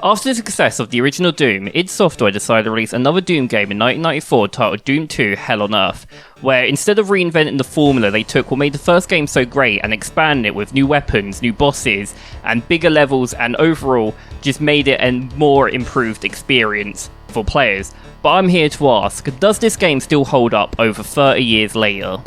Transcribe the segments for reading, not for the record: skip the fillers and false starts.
After the success of the original Doom, id Software decided to release another Doom game in 1994 titled Doom 2 Hell on Earth, where instead of reinventing the formula, they took what made the first game so great and expanded it with new weapons, new bosses, and bigger levels, and overall just made it a more improved experience for players. But I'm here to ask, does this game still hold up over 30 years later?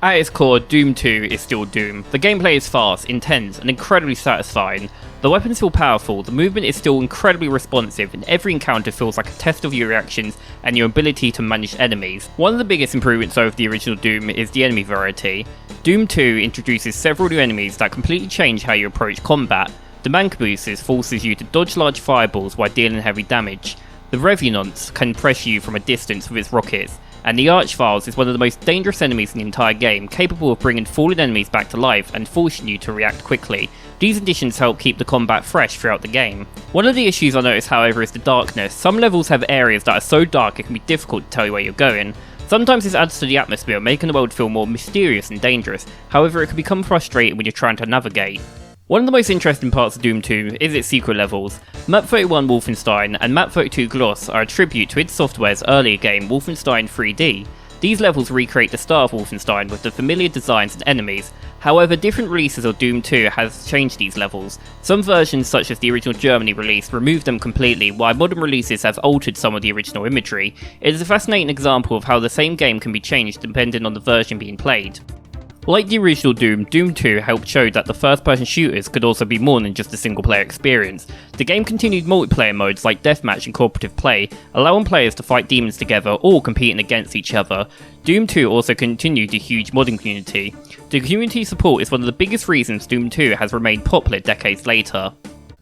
At its core, Doom 2 is still Doom. The gameplay is fast, intense, and incredibly satisfying. The weapons feel powerful, the movement is still incredibly responsive, and every encounter feels like a test of your reactions and your ability to manage enemies. One of the biggest improvements over the original Doom is the enemy variety. Doom 2 introduces several new enemies that completely change how you approach combat. The Mancabooses forces you to dodge large fireballs while dealing heavy damage. The Revenants can pressure you from a distance with its rockets. And the Archviles is one of the most dangerous enemies in the entire game, capable of bringing fallen enemies back to life and forcing you to react quickly. These additions help keep the combat fresh throughout the game. One of the issues I noticed, however, is the darkness. Some levels have areas that are so dark it can be difficult to tell you where you're going. Sometimes this adds to the atmosphere, making the world feel more mysterious and dangerous. However, it can become frustrating when you're trying to navigate. One of the most interesting parts of Doom 2 is its secret levels. Map 31 Wolfenstein and Map 32 Gloss are a tribute to id Software's earlier game Wolfenstein 3D. These levels recreate the start of Wolfenstein with the familiar designs and enemies. However, different releases of Doom 2 has changed these levels. Some versions, such as the original Germany release, removed them completely, while modern releases have altered some of the original imagery. It is a fascinating example of how the same game can be changed depending on the version being played. Like the original Doom, Doom 2 helped show that the first-person shooters could also be more than just a single-player experience. The game continued multiplayer modes like deathmatch and cooperative play, allowing players to fight demons together or competing against each other. Doom 2 also continued a huge modding community. The community support is one of the biggest reasons Doom 2 has remained popular decades later.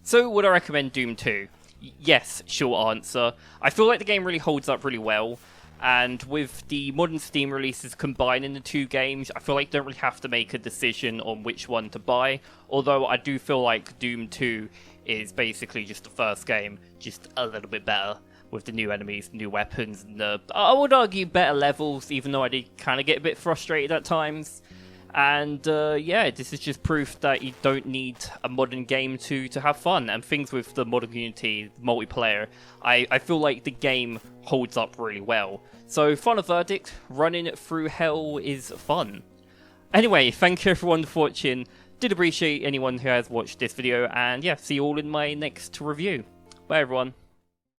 So would I recommend Doom 2? Yes, short answer. I feel like the game really holds up really well. And with the modern Steam releases combining the two games, I feel like you don't really have to make a decision on which one to buy. Although I do feel like Doom 2 is basically just the first game, just a little bit better with the new enemies, new weapons, and I would argue better levels, even though I did kind of get a bit frustrated at times. And yeah, this is just proof that you don't need a modern game to have fun. And things with the modern community, multiplayer, I feel like the game holds up really well. So final verdict, running through hell is fun. Anyway, thank you everyone for watching. Did appreciate anyone who has watched this video, and yeah, see you all in my next review. Bye everyone.